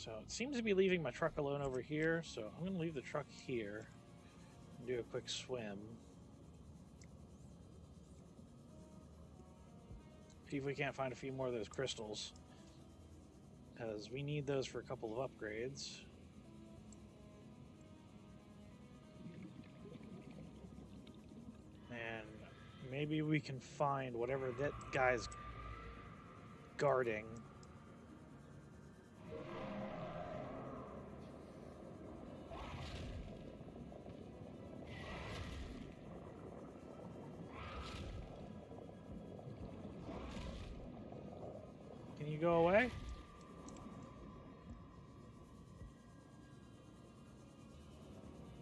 So it seems to be leaving my truck alone over here, so I'm going to leave the truck here and do a quick swim. See if we can't find a few more of those crystals, because we need those for a couple of upgrades. And maybe we can find whatever that guy's guarding. Can you go away?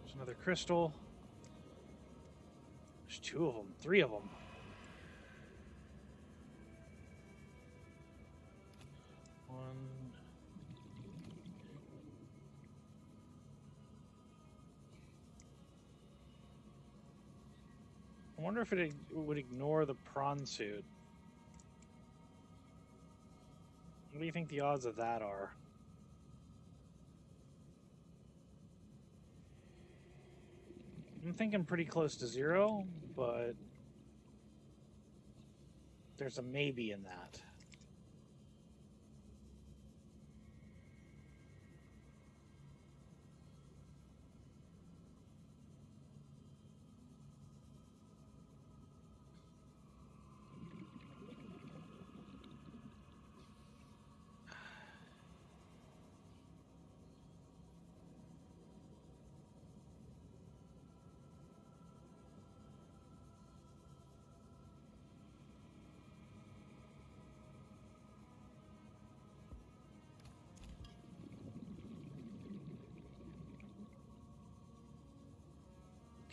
There's another crystal. There's 2 of them, 3 of them. One. I wonder if it would ignore the prawn suit. What do you think the odds of that are? I'm thinking pretty close to 0, but there's a maybe in that.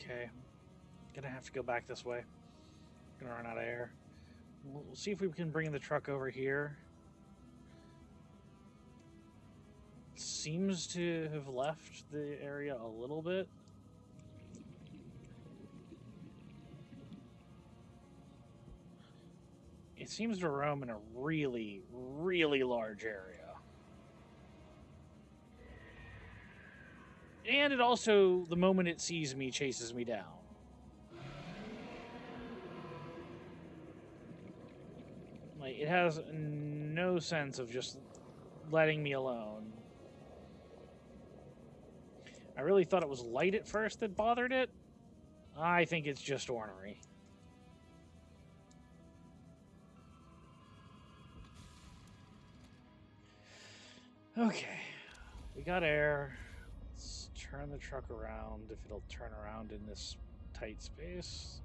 Okay, gonna have to go back this way. Gonna run out of air. We'll see if we can bring the truck over here. Seems to have left the area a little bit. It seems to roam in a really, really large area. And it also, the moment it sees me, chases me down. Like, it has no sense of just letting me alone. I really thought it was light at first that bothered it. I think it's just ornery. Okay, we got air. Let's turn the truck around, if it'll turn around in this tight space.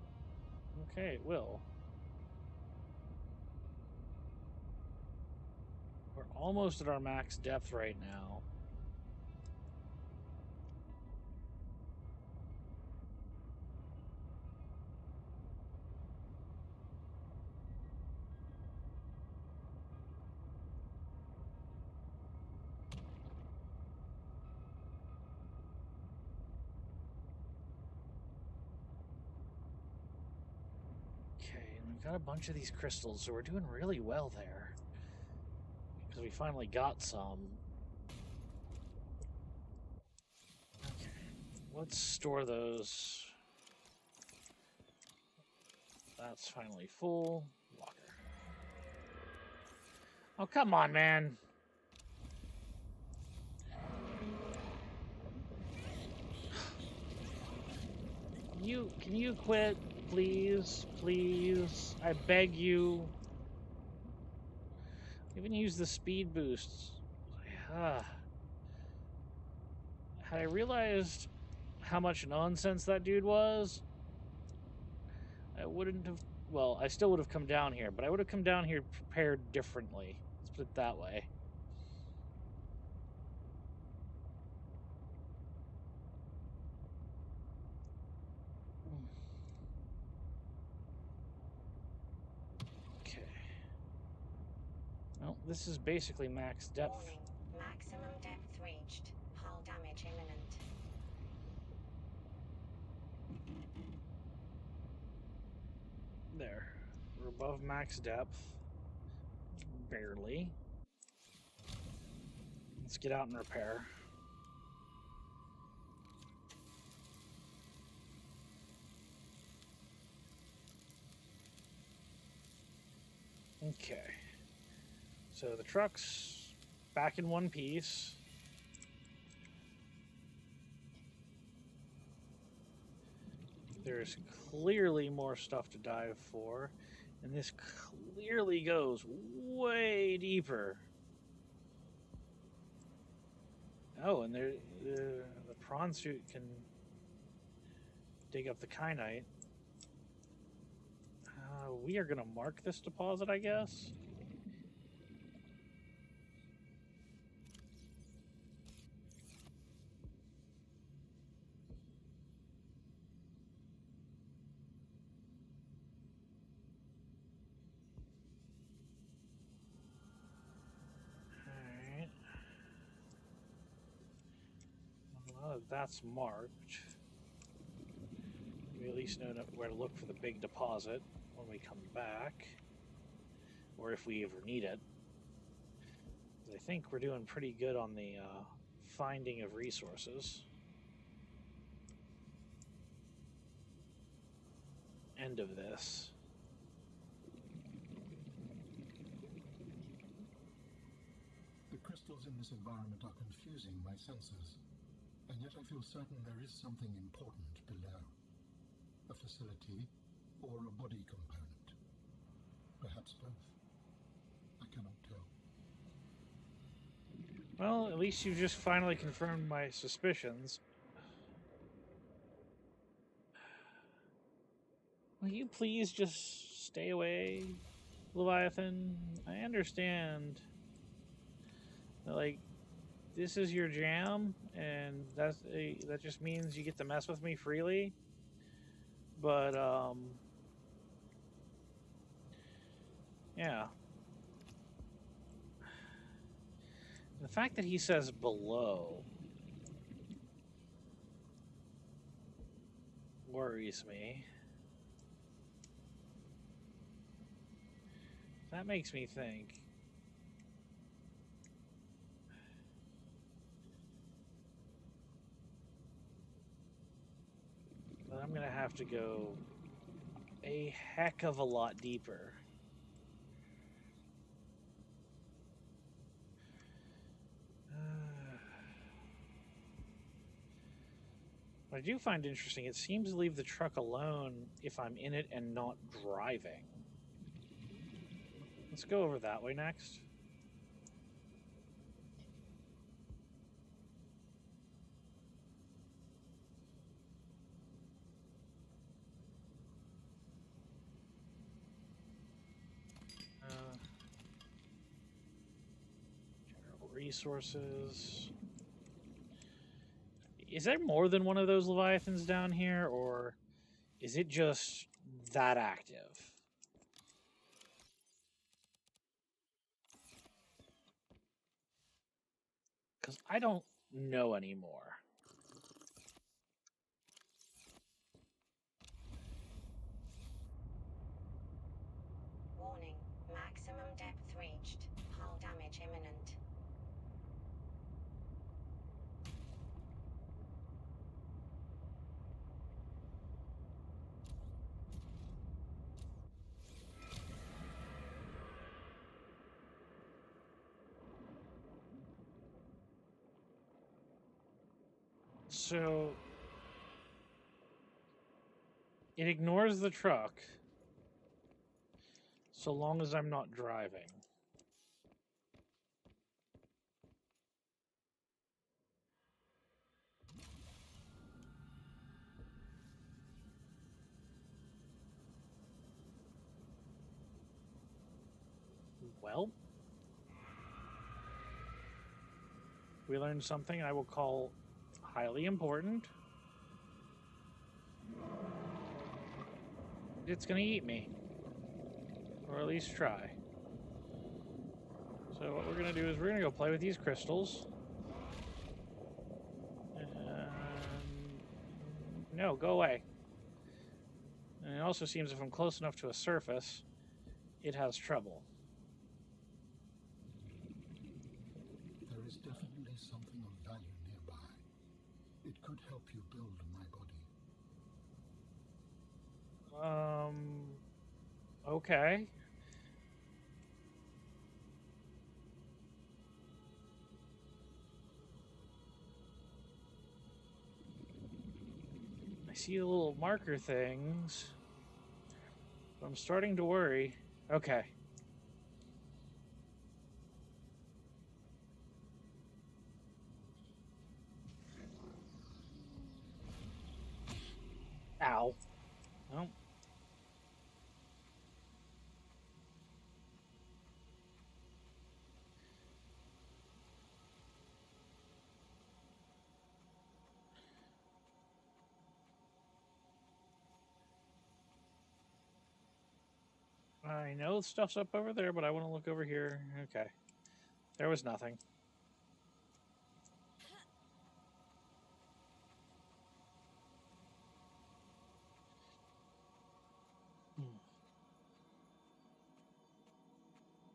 Okay, it will. We're almost at our max depth right now. Okay, and we've got a bunch of these crystals, so we're doing really well there. Because we finally got some. Okay, let's store those. That's finally full. Locker. Oh, come on, man. Can you quit? Please, please. I beg you. Even use the speed boosts. Had I realized how much nonsense that dude was, I wouldn't have... Well, I still would have come down here, but I would have come down here prepared differently. Let's put it that way. Okay. Well, this is basically max depth. Warning. Maximum depth reached. Hull damage imminent. There. We're above max depth. Barely. Let's get out and repair. Okay. So the truck's back in one piece. There's clearly more stuff to dive for, and this clearly goes way deeper. Oh, and the prawn suit can dig up the kyanite. We are going to mark this deposit, I guess. Alright. Well, that's marked. We at least know where to look for the big deposit when we come back, or if we ever need it. I think we're doing pretty good on the finding of resources. End of this. The crystals in this environment are confusing my senses, and yet I feel certain there is something important below. A facility or a body component. Perhaps both. I cannot tell. Well, at least you've just finally confirmed my suspicions. Will you please just stay away, Leviathan? I understand that, like, this is your jam, and that just means you get to mess with me freely. But, yeah. The fact that he says below worries me. That makes me think. But I'm gonna have to go a heck of a lot deeper. What I do find interesting, it seems to leave the truck alone if I'm in it and not driving. Let's go over that way next. General resources. Is there more than one of those Leviathans down here, or is it just that active? Because I don't know anymore. Warning. Maximum depth reached. Hull damage imminent. So it ignores the truck so long as I'm not driving. Well, we learned something I will call highly important. It's going to eat me. Or at least try. So what we're going to do is we're going to go play with these crystals. No, go away. And it also seems if I'm close enough to a surface, it has trouble. There is definitely something of value nearby. It could help you build my body. Okay. I see the little marker things. But I'm starting to worry. Okay. Ow. Well. I know stuff's up over there, but I want to look over here. Okay. There was nothing.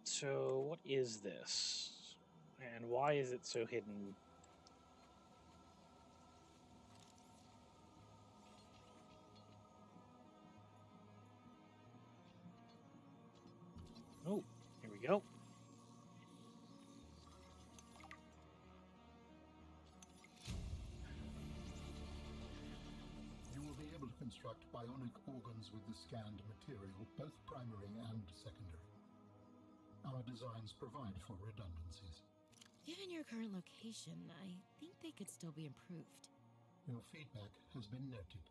So, what is this? And why is it so hidden? Oh, here we go. You will be able to construct bionic organs with the scanned material, both primary and secondary. Our designs provide for redundancies. Given your current location, I think they could still be improved. Your feedback has been noted.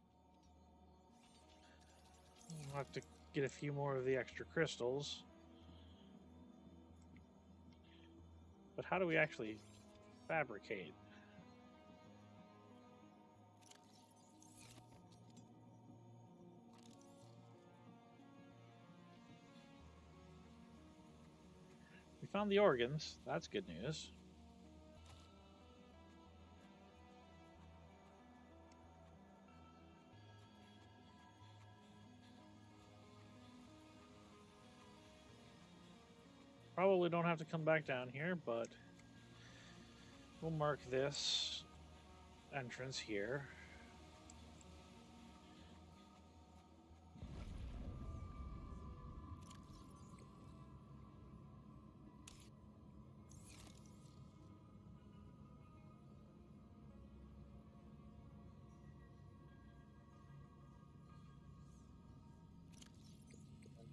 We'll have to get a few more of the extra crystals. But how do we actually fabricate? We found the organs. That's good news. Probably don't have to come back down here, but we'll mark this entrance here.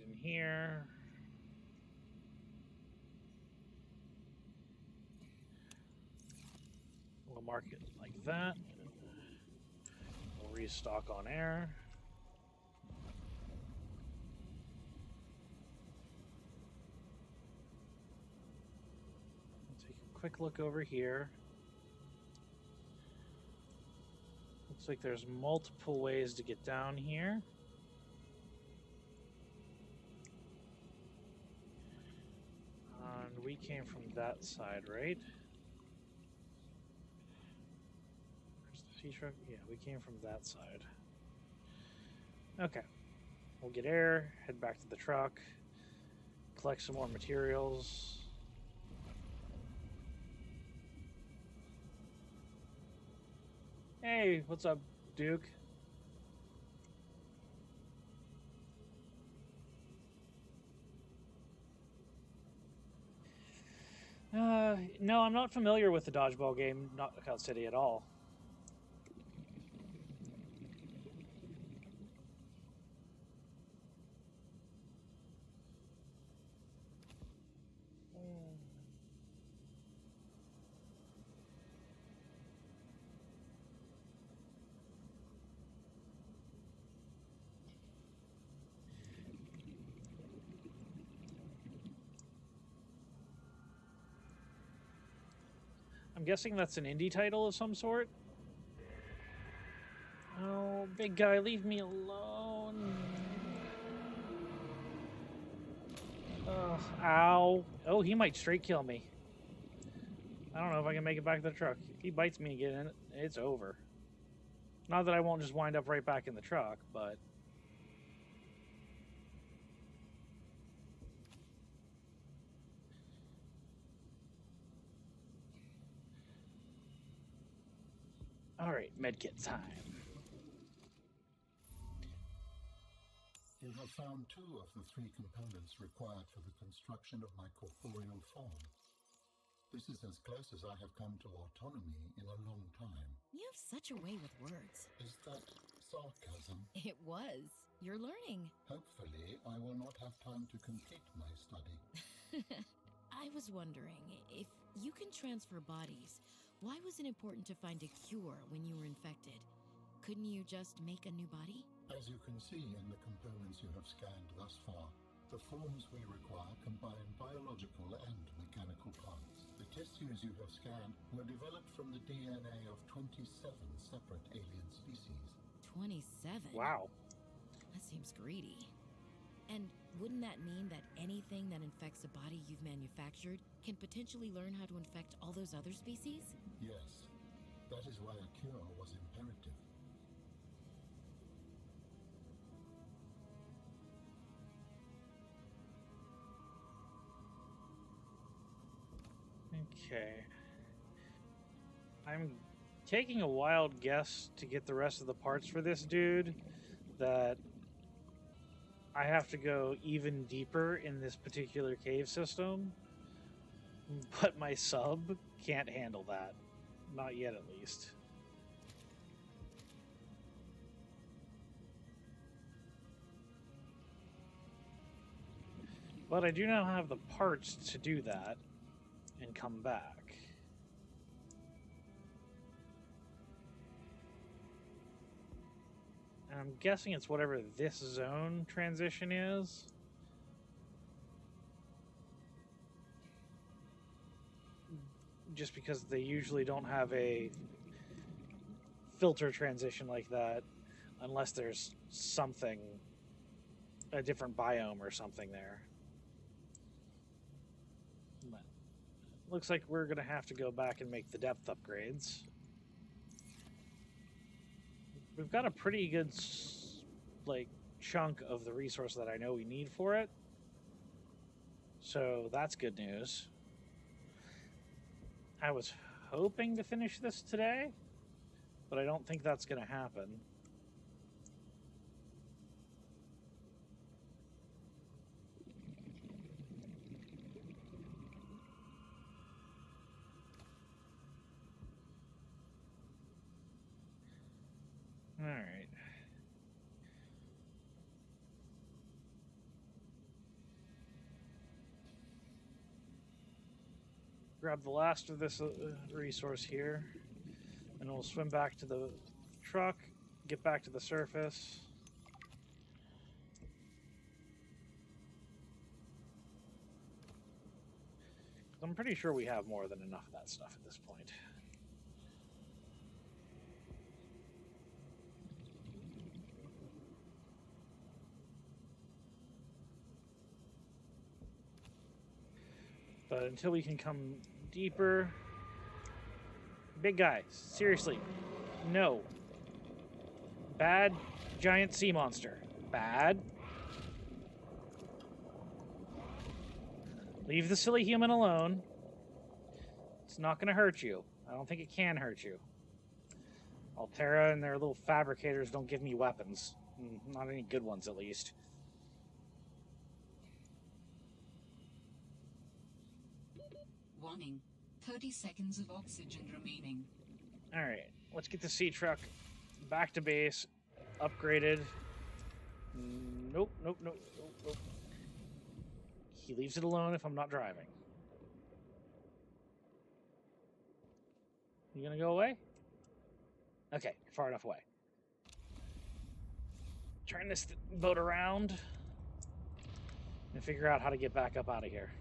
And in here. We'll mark it like that. We'll restock on air. We'll take a quick look over here. Looks like there's multiple ways to get down here. And we came from that side, right? Truck? Yeah, we came from that side. Okay. We'll get air, head back to the truck, collect some more materials. Hey, what's up, Duke? No, I'm not familiar with the dodgeball game, Knockout City at all. I'm guessing that's an indie title of some sort. Oh, big guy, leave me alone. Ow. Oh, he might straight kill me. I don't know if I can make it back to the truck. If he bites me again, it's over. Not that I won't just wind up right back in the truck, but... All right, medkit time. You have found 2 of the 3 components required for the construction of my corporeal form. This is as close as I have come to autonomy in a long time. You have such a way with words. Is that sarcasm? It was. You're learning. Hopefully, I will not have time to complete my study. I was wondering, if you can transfer bodies, why was it important to find a cure when you were infected? Couldn't you just make a new body? As you can see in the components you have scanned thus far, the forms we require combine biological and mechanical parts. The tissues you have scanned were developed from the DNA of 27 separate alien species. 27? Wow. That seems greedy. And wouldn't that mean that anything that infects a body you've manufactured can potentially learn how to infect all those other species? Yes, that is why a cure was imperative. Okay. I'm taking a wild guess to get the rest of the parts for this dude that I have to go even deeper in this particular cave system, but my sub can't handle that. Not yet, at least. But I do now have the parts to do that and come back. And I'm guessing it's whatever this zone transition is. Just because they usually don't have a filter transition like that unless there's something, a different biome or something there. But looks like we're going to have to go back and make the depth upgrades. We've got a pretty good chunk of the resource that I know we need for it. So that's good news. I was hoping to finish this today, but I don't think that's going to happen. All right. Grab the last of this resource here, and we'll swim back to the truck, get back to the surface. I'm pretty sure we have more than enough of that stuff at this point. But until we can come deeper... Big guy, seriously, no. Bad giant sea monster. Bad. Leave the silly human alone. It's not going to hurt you. I don't think it can hurt you. Altera and their little fabricators don't give me weapons. Not any good ones, at least. Warning. 30 seconds of oxygen remaining. Alright, let's get the sea truck back to base. Upgraded. Nope. He leaves it alone if I'm not driving. You gonna go away? Okay, far enough away. Turn this boat around and figure out how to get back up out of here.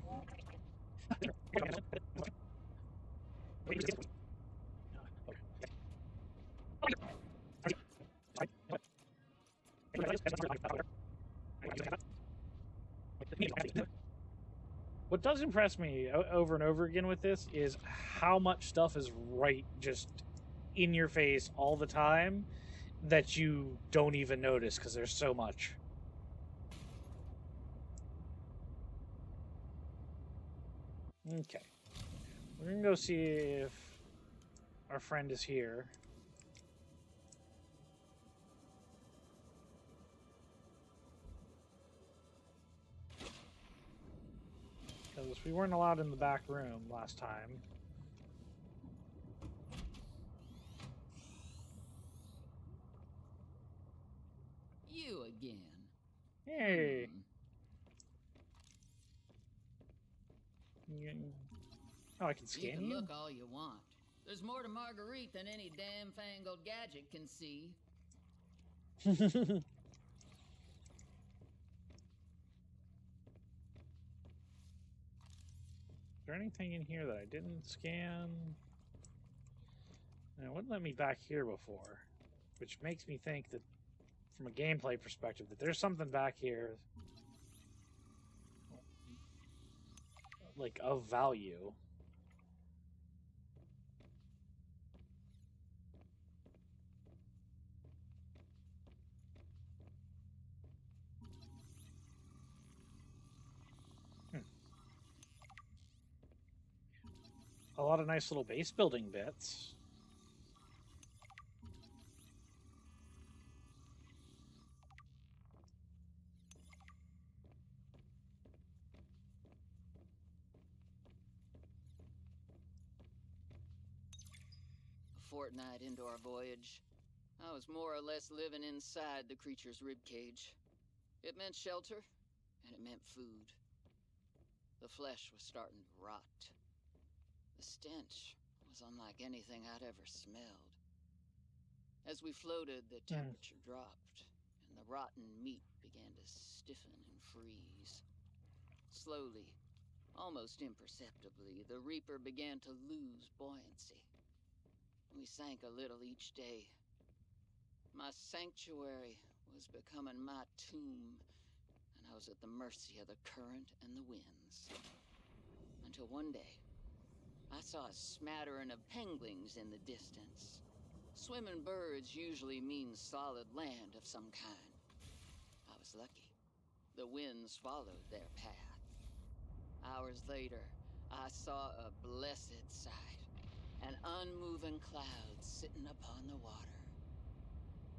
What does impress me over and over again with this is how much stuff is right just in your face all the time that you don't even notice because there's so much. Okay. We're going to go see if our friend is here. Guess we weren't allowed in the back room last time. You again. Hey. Oh, I can You scan can you? look all you want. There's more to Marguerite than any damn fangled gadget can see. Is there anything in here that I didn't scan? No, it wouldn't let me back here before, which makes me think that, from a gameplay perspective, that there's something back here, like, of value. A lot of nice little base building bits. A fortnight into our voyage, I was more or less living inside the creature's ribcage. It meant shelter, and it meant food. The flesh was starting to rot. The stench was unlike anything I'd ever smelled. As we floated, the temperature dropped, and the rotten meat began to stiffen and freeze. Slowly, almost imperceptibly, the Reaper began to lose buoyancy. We sank a little each day. My sanctuary was becoming my tomb, and I was at the mercy of the current and the winds. Until one day, I saw a smattering of penguins in the distance. Swimming birds usually mean solid land of some kind. I was lucky. The winds followed their path. Hours later, I saw a blessed sight. An unmoving cloud sitting upon the water.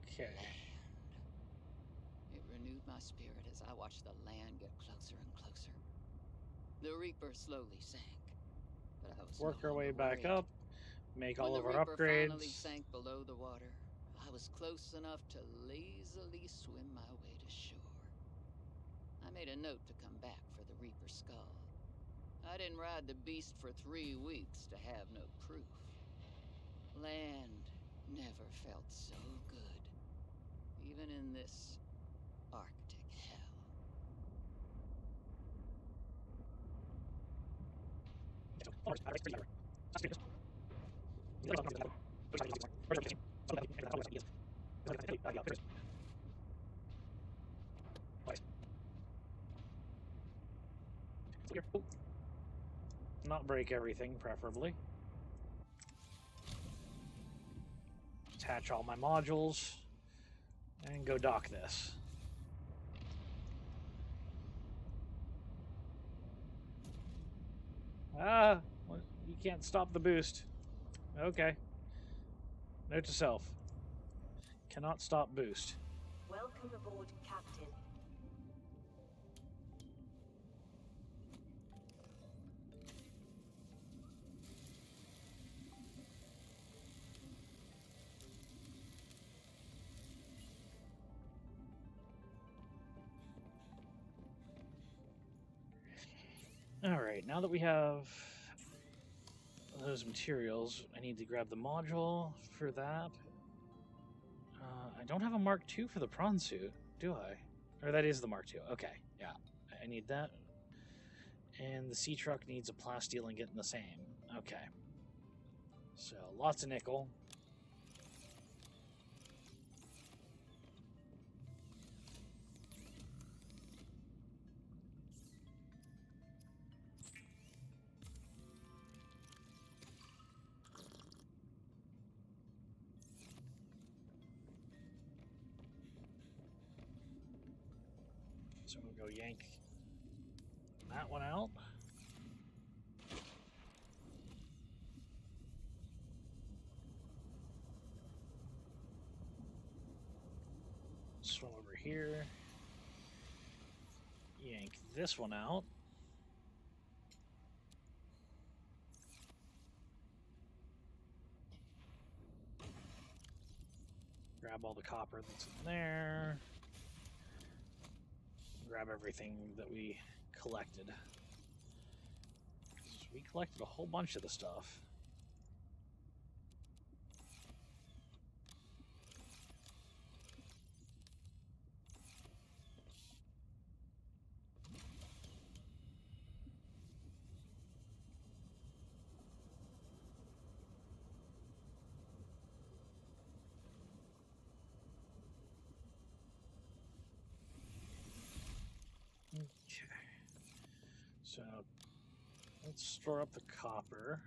Okay. Land. It renewed my spirit as I watched the land get closer and closer. The Reaper slowly sank, but I was Work no our way longer back worried. up, make all When of the our Reaper finally upgrades. sank below the water, I was close enough to lazily swim my way to shore. I made a note to come back for the Reaper's skull. I didn't ride the beast for 3 weeks to have no proof. Land never felt so good, even in this Arctic hell. Not break everything, preferably. Attach all my modules, and go dock this. Ah, well, you can't stop the boost. Okay. Note to self. Cannot stop boost. Welcome aboard, Captain. Alright, now that we have those materials, I need to grab the module for that. I don't have a Mark II for the prawn suit, do I? Or that is the Mark II. Okay, yeah. I need that. And the sea truck needs a plasteel and getting the same. Okay. So, lots of nickel. So we'll go yank that one out. Swim over here. Yank this one out. grab all the copper that's in there. Grab everything that we collected. We collected a whole bunch of the stuff. Okay. So let's store up the copper.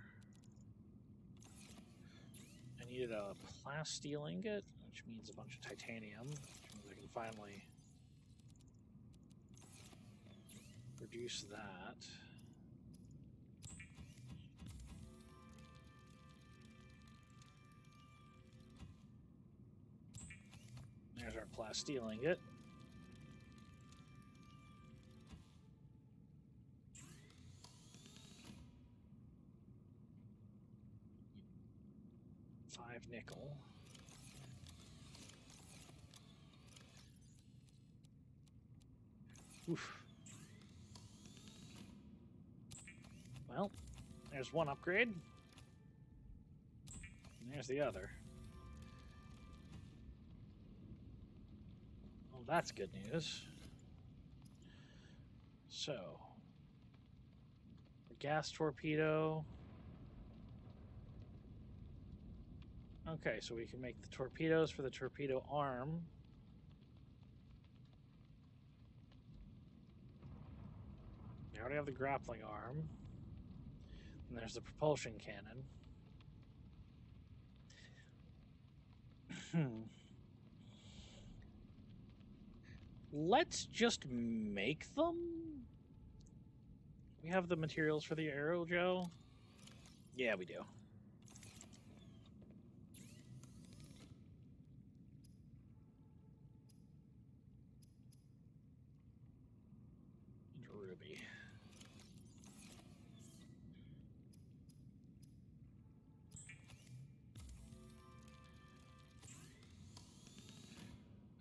I needed a plasteel ingot, which means a bunch of titanium, which means I can finally produce that. There's our plasteel ingot. Nickel. Oof. Well, there's one upgrade. And there's the other. Well, that's good news. So, the gas torpedo. Okay, so we can make the torpedoes for the torpedo arm. We already have the grappling arm. And there's the propulsion cannon. Let's just make them? We have the materials for the aerogel? Yeah, we do. Ruby.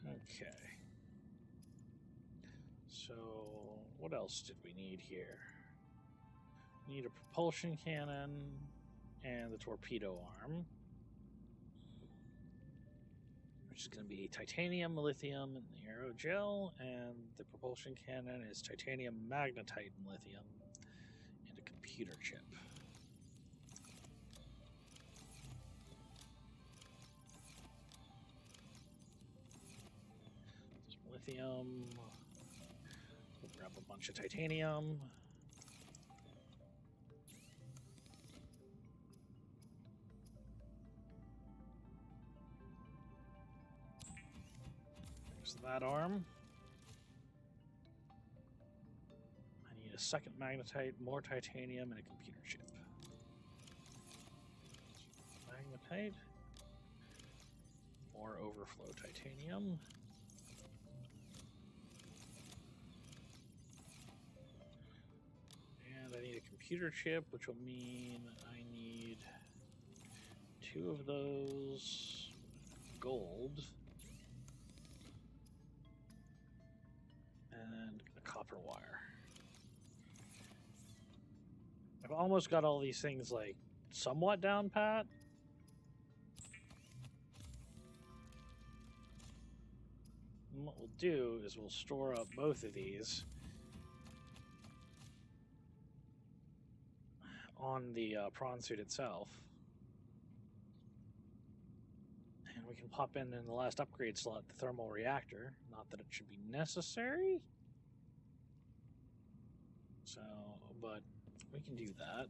Okay. So, what else did we need here? We need a propulsion cannon and the torpedo arm, which is going to be titanium, lithium, and the aerogel, and the propulsion cannon is titanium, magnetite, and lithium, and a computer chip. Some lithium. We'll grab a bunch of titanium. That arm. I need a second magnetite, more titanium, and a computer chip. Magnetite. More overflow titanium. And I need a computer chip, which will mean I need 2 of those gold. And a copper wire. I've almost got all these things like somewhat down pat. And what we'll do is we'll store up both of these on the prawn suit itself. And we can pop in the last upgrade slot the thermal reactor. Not that it should be necessary. So, but we can do that.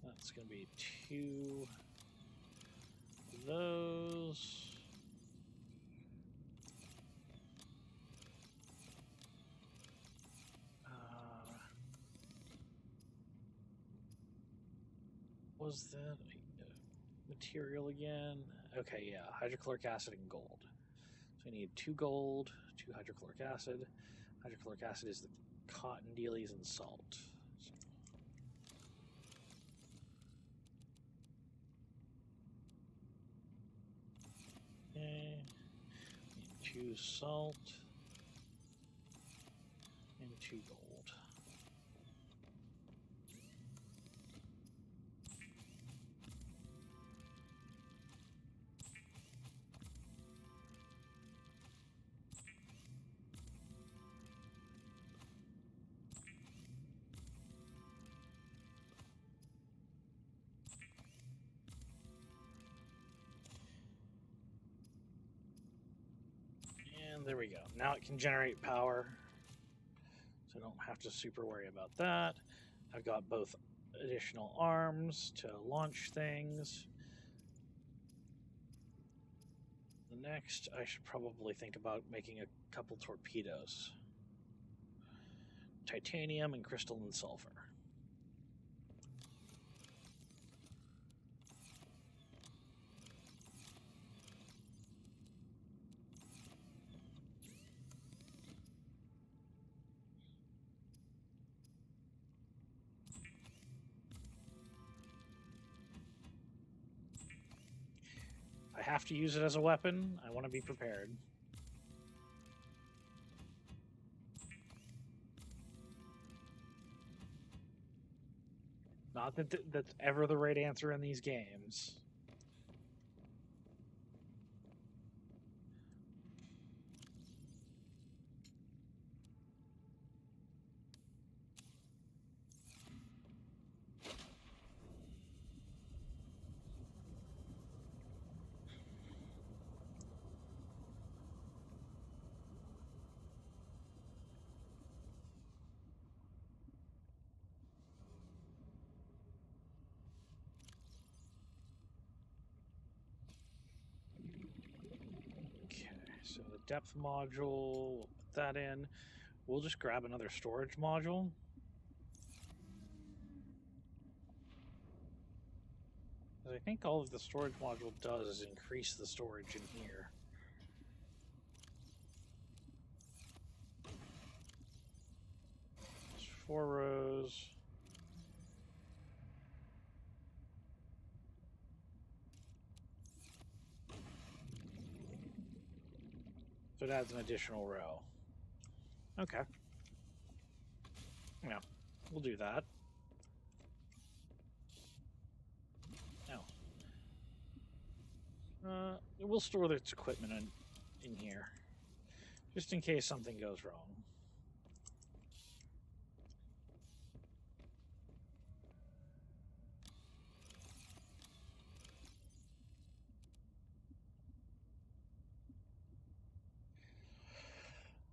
That's going to be 2 of those. Was that material again? Okay, yeah, hydrochloric acid and gold. So I need 2 gold, 2 hydrochloric acid. Hydrochloric acid is the cotton dealies and salt. So. Okay. Need 2 salt and 2 gold. And there we go. Now it can generate power, so I don't have to super worry about that. I've got both additional arms to launch things. Next, I should probably think about making a couple torpedoes. Titanium and crystalline sulfur. If I have to use it as a weapon, I want to be prepared. Not that that's ever the right answer in these games. So the depth module, we'll put that in. We'll just grab another storage module. I think all of the storage module does is increase the storage in here. There's 4 rows. So it adds an additional row. Okay. Yeah, we'll do that. Now, we'll store its equipment in here, just in case something goes wrong.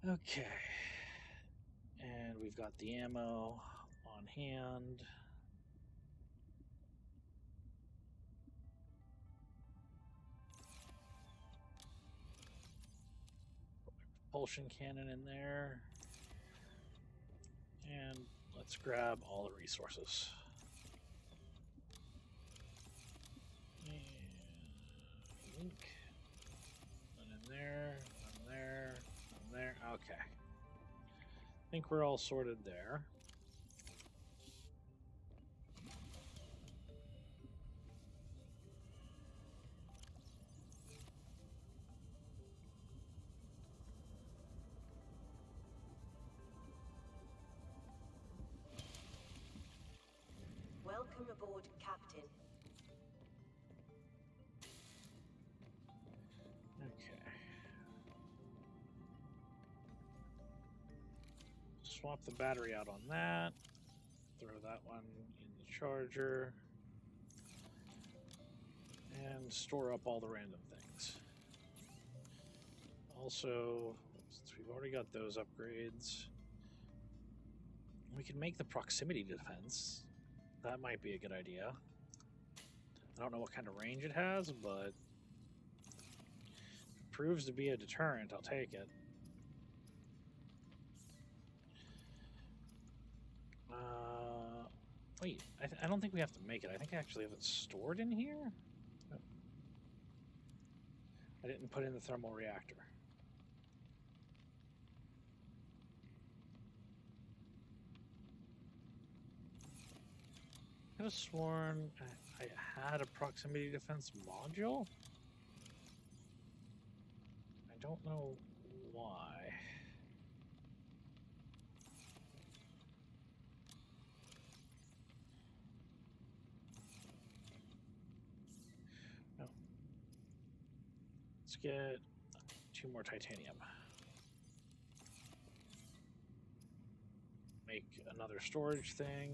Okay. And we've got the ammo on hand. Propulsion cannon in there. And let's grab all the resources. And link. One in there, one there, one there. Okay. I think we're all sorted there. Welcome aboard, Captain. Okay. Swap the battery out on that. Throw that one in the charger. And store up all the random things. Also, since we've already got those upgrades, we can make the proximity defense. That might be a good idea. I don't know what kind of range it has, but if it proves to be a deterrent, I'll take it. Wait, I don't think we have to make it. I think I actually have it stored in here. Oh. I didn't put in the thermal reactor. I could have sworn I had a proximity defense module. don't know why. No. Let's get 2 more titanium. Make another storage thing.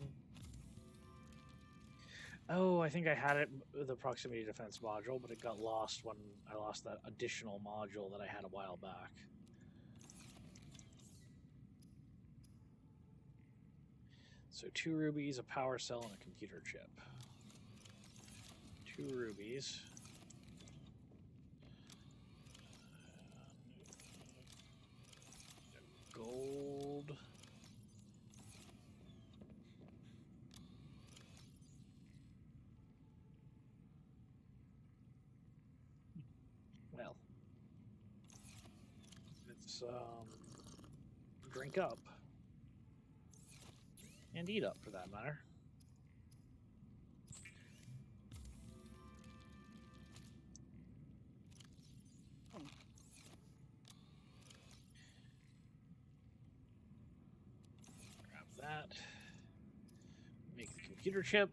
Oh, I think I had it, the proximity defense module, but it got lost when I lost that additional module that I had a while back. So 2 rubies, a power cell, and a computer chip. 2 rubies. Gold. Well, let's drink up. And eat up, for that matter. Grab that. Make the computer chip.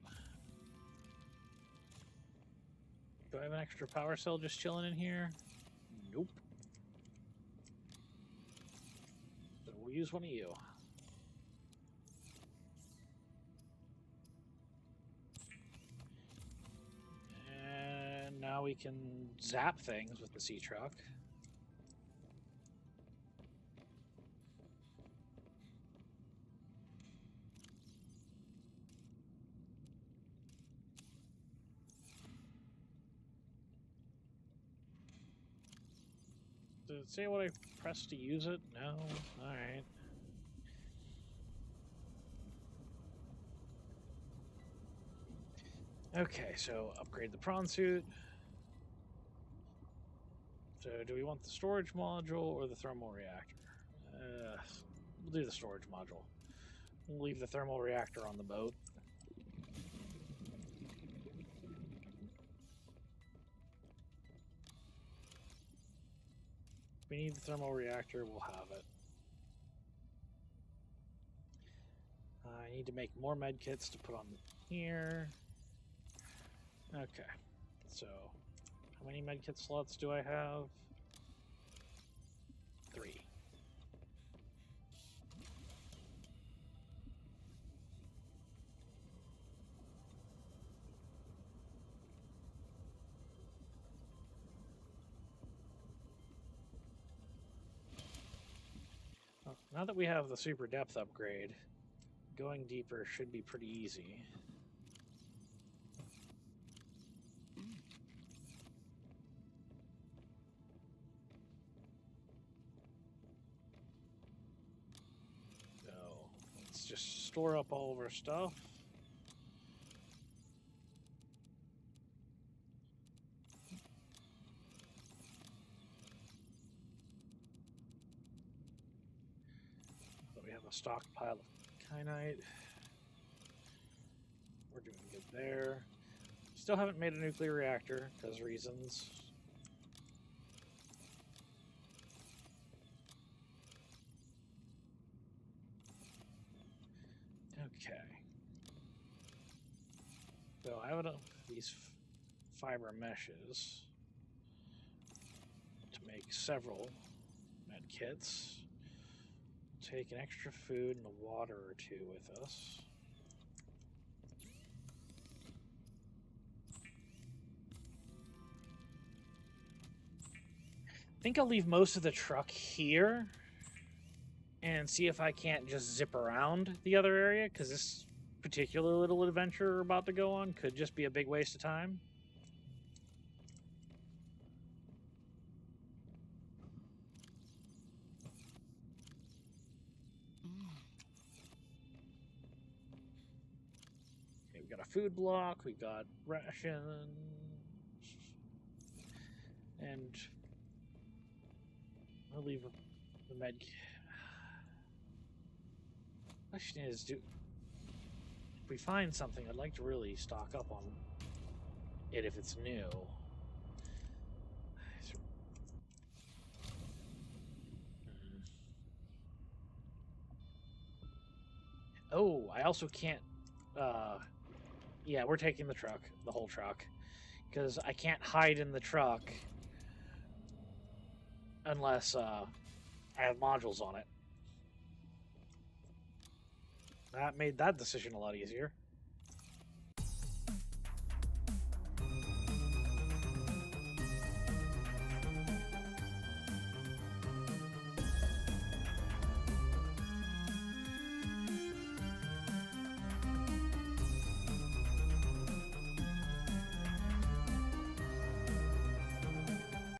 Do I have an extra power cell just chilling in here? Nope. So we'll use one of you. And now we can zap things with the sea truck. Did it say what I pressed to use it? No? Alright. Okay, so upgrade the prawn suit. So do we want the storage module or the thermal reactor? We'll do the storage module. We'll leave the thermal reactor on the boat. If we need the thermal reactor, we'll have it. I need to make more medkits to put on here. Okay, so how many medkit slots do I have? 3. Well, now that we have the super depth upgrade, going deeper should be pretty easy. Just store up all of our stuff. But we have a stockpile of kyanite. We're doing good there. Still haven't made a nuclear reactor because reasons. Okay. So I would have these fiber meshes to make several med kits. Take an extra food and a water or 2 with us. I think I'll leave most of the truck here and see if I can't just zip around the other area, because this particular little adventure we're about to go on could just be a big waste of time. Okay, we got a food block, we got rations, and I'll leave the med. Question is, if we find something, I'd like to really stock up on it if it's new. Oh, I also can't. Yeah, we're taking the truck, the whole truck, because I can't hide in the truck unless I have modules on it. That made that decision a lot easier.